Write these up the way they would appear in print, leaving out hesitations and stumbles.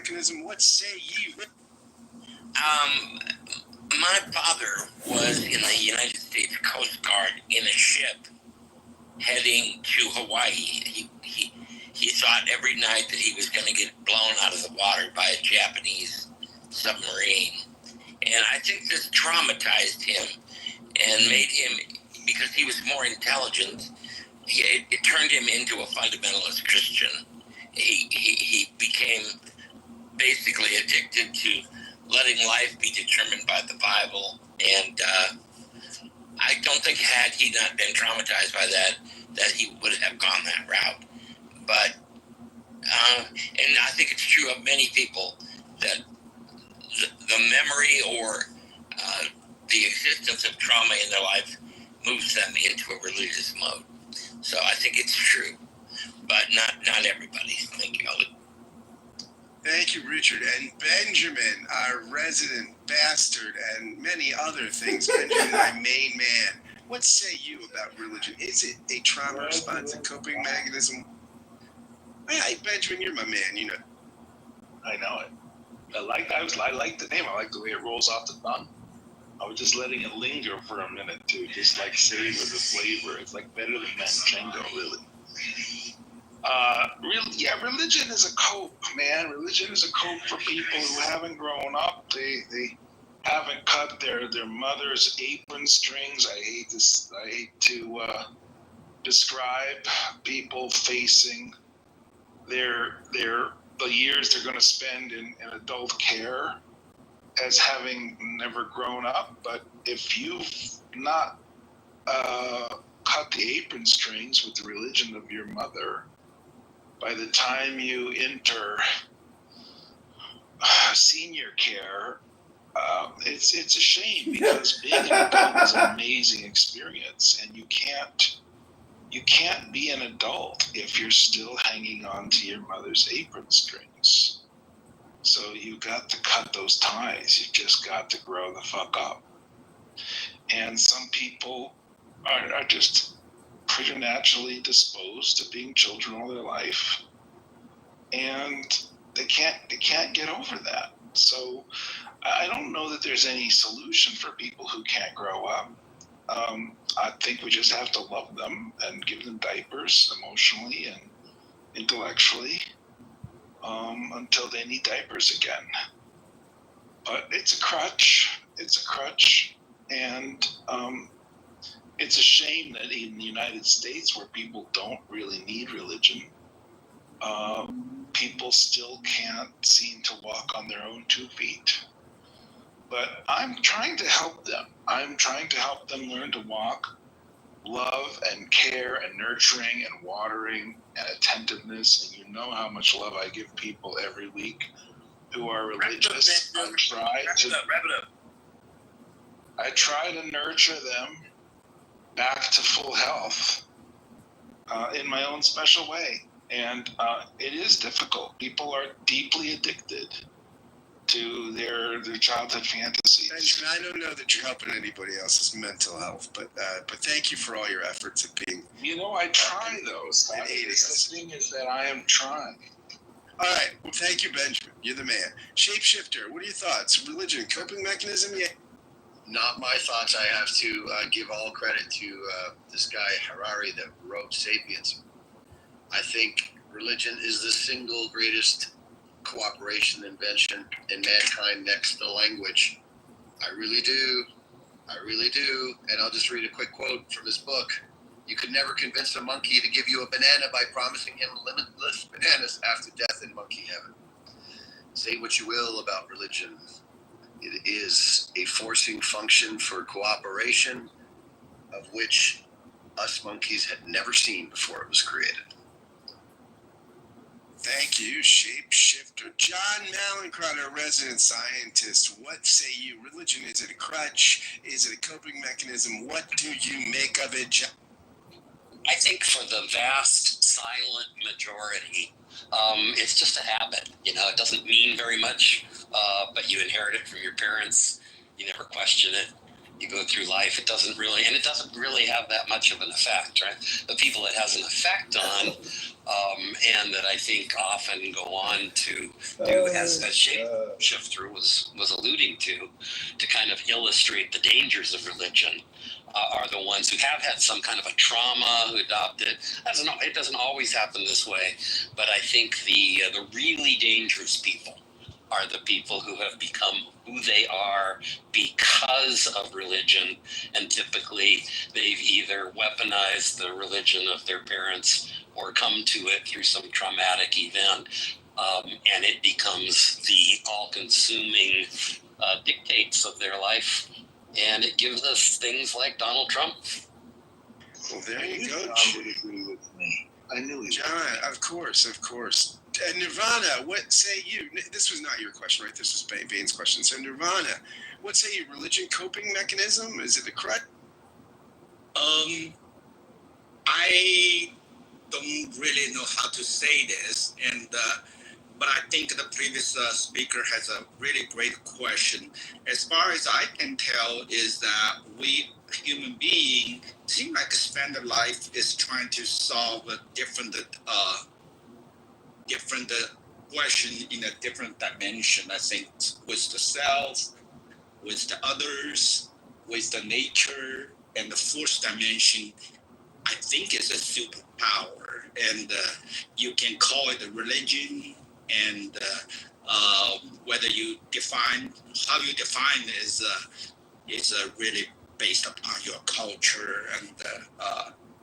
mechanism? What say you? My father was in the United States Coast Guard in a ship heading to Hawaii. He thought every night that he was going to get blown out of the water by a Japanese submarine. And I think this traumatized him and made him, because he was more intelligent, it turned him into a fundamentalist Christian. He became basically addicted to letting life be determined by the Bible. And I don't think had he not been traumatized by that he would have gone that route. But, and I think it's true of many people that the memory or the existence of trauma in their life moves them into a religious mode. So I think it's true, but not everybody. Thank you, Ellie. Thank you, Richard. And Benjamin, our resident bastard, and many other things. Benjamin, my main man. What say you about religion? Is it a trauma response, a coping mechanism? Hey, Benjamin, you're my man, you know. I know it. I like the name. I like the way it rolls off the tongue. I was just letting it linger for a minute to just like savor the flavor. It's like better than Manchego, really. Religion is a cope, man. Religion is a cope for people who haven't grown up. They haven't cut their mother's apron strings. I hate to describe people facing the years they're going to spend in adult care as having never grown up. But if you've not cut the apron strings with the religion of your mother, by the time you enter senior care, it's a shame, because being an adult is an amazing experience, and you can't be an adult if you're still hanging on to your mother's apron strings. So you got to cut those ties. You just got to grow the fuck up. And some people are just preternaturally disposed to being children all their life, and they can't get over that. So I don't know that there's any solution for people who can't grow up. I think we just have to love them and give them diapers emotionally and intellectually until they need diapers again. But it's a crutch. And it's a shame that in the United States, where people don't really need religion, people still can't seem to walk on their own 2 feet. But I'm trying to help them. I'm trying to help them learn to walk, love and care and nurturing and watering and attentiveness. And you know how much love I give people every week who are religious. I try to nurture them back to full health in my own special way. And it is difficult. People are deeply addicted to their childhood fantasies. Benjamin, I don't know that you're helping anybody else's mental health, but thank you for all your efforts at being. I try those. The thing is that I am trying. All right. Well, thank you, Benjamin. You're the man. Shapeshifter, what are your thoughts? Religion, coping mechanism? Yeah. Not my thoughts. I have to give all credit to this guy, Harari, that wrote Sapiens. I think religion is the single greatest cooperation invention in mankind next to language. I really do. And I'll just read a quick quote from his book. You could never convince a monkey to give you a banana by promising him limitless bananas after death in monkey heaven. Say what you will about religion. It is a forcing function for cooperation, of which us monkeys had never seen before it was created. Thank you, Shapeshifter. John Malincrot, our resident scientist. What say you? Religion, is it a crutch? Is it a coping mechanism? What do you make of it, John? I think for the vast, silent majority, it's just a habit. It doesn't mean very much, but you inherit it from your parents. You never question it. You go through life, it doesn't really have that much of an effect, right? The people it has an effect on, and that I think often go on to do, as Shifter was alluding to kind of illustrate the dangers of religion, are the ones who have had some kind of a trauma, who adopt it. It doesn't always happen this way, but I think the really dangerous people are the people who have become who they are because of religion, and typically they've either weaponized the religion of their parents or come to it through some traumatic event, and it becomes the all-consuming dictates of their life, and it gives us things like Donald Trump. Well, there you go. John would agree with me. I knew he John, of course. Nirvana, what say you? This was not your question, right? This was Bane's question. So Nirvana, what say you? Religion coping mechanism? Is it a crutch? I don't really know how to say this, but I think the previous speaker has a really great question. As far as I can tell, is that we human beings seem like spend their life is trying to solve a different question in a different dimension. I think with the self, with the others, with the nature, and the fourth dimension, I think it's a superpower, and you can call it a religion, and whether you define how you define is really based upon your culture and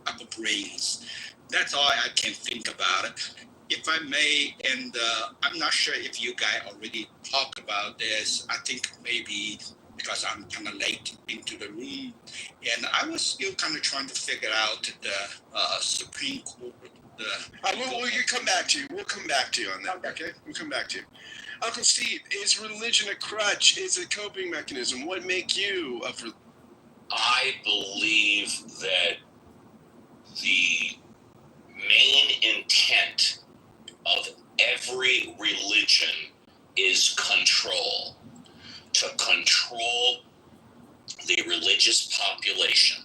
upbringings. That's all I can think about it. If I may, and I'm not sure if you guys already talked about this. I think maybe because I'm kind of late into the room, and I was still kind of trying to figure out the Supreme Court. We'll come back to you. We'll come back to you on that, okay? We'll come back to you. Uncle Steve, is religion a crutch? Is it a coping mechanism? What make you of religion? I believe that the main intent of every religion is control. To control the religious population,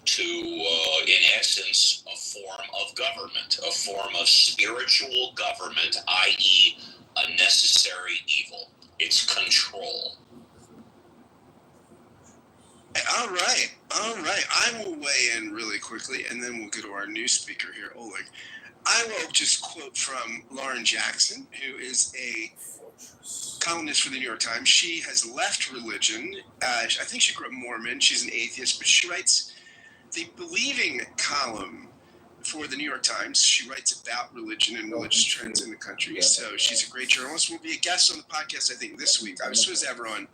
to, in essence, a form of government, a form of spiritual government, i.e., a necessary evil. It's control. All right. I will weigh in really quickly, and then we'll go to our new speaker here, Oleg. I will just quote from Lauren Jackson, who is a columnist for the New York Times. She has left religion. I think she grew up Mormon. She's an atheist, but she writes the Believing column for the New York Times. She writes about religion and religious trends in the country. So she's a great journalist. Will be a guest on the podcast, I think, this week. I was supposed to have her on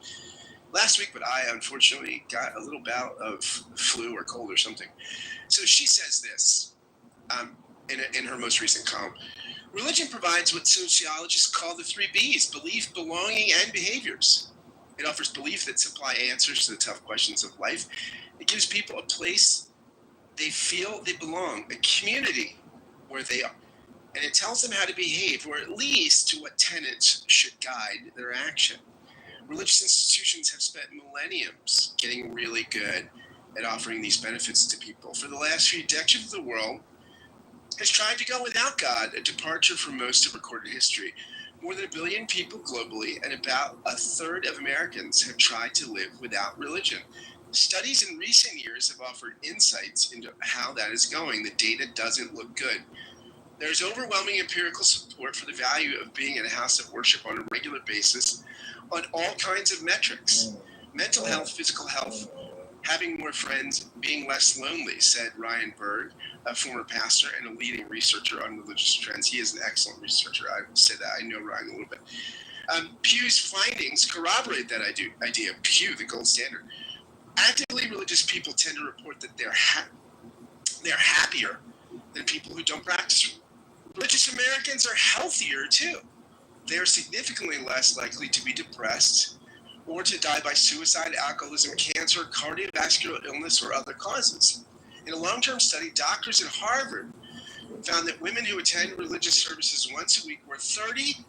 last week, but I unfortunately got a little bout of flu or cold or something. So she says this in her most recent column. Religion provides what sociologists call the 3 B's: belief, belonging, and behaviors. It offers belief that supply answers to the tough questions of life. It gives people a place they feel they belong, a community where they are. And it tells them how to behave, or at least to what tenets should guide their action. Religious institutions have spent millenniums getting really good at offering these benefits to people. For the last few decades, the world has tried to go without God, a departure from most of recorded history. More than 1 billion people globally, and about a third of Americans have tried to live without religion. Studies in recent years have offered insights into how that is going. The data doesn't look good. There's overwhelming empirical support for the value of being in a house of worship on a regular basis on all kinds of metrics: mental health, physical health, having more friends, being less lonely, said Ryan Berg, a former pastor and a leading researcher on religious trends. He is an excellent researcher. I would say that. I know Ryan a little bit. Pew's findings corroborate that idea. Pew, the gold standard. Actively religious people tend to report that they're happier than people who don't practice. Religious Americans are healthier too. They are significantly less likely to be depressed or to die by suicide, alcoholism, cancer, cardiovascular illness, or other causes. In a long-term study, doctors at Harvard found that women who attend religious services once a week were 33%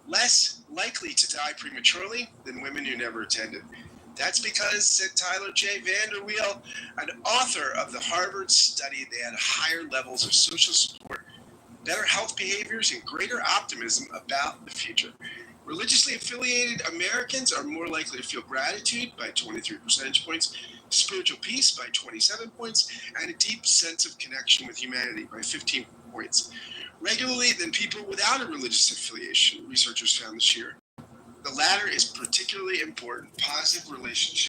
less likely to die prematurely than women who never attended. That's because, said Tyler J. Vanderweel, an author of the Harvard study, they had higher levels of social support, better health behaviors, and greater optimism about the future. Religiously affiliated Americans are more likely to feel gratitude by 23 percentage points, spiritual peace by 27 points, and a deep sense of connection with humanity by 15 points. Regularly than people without a religious affiliation, researchers found this year. The latter is particularly important. Positive relationships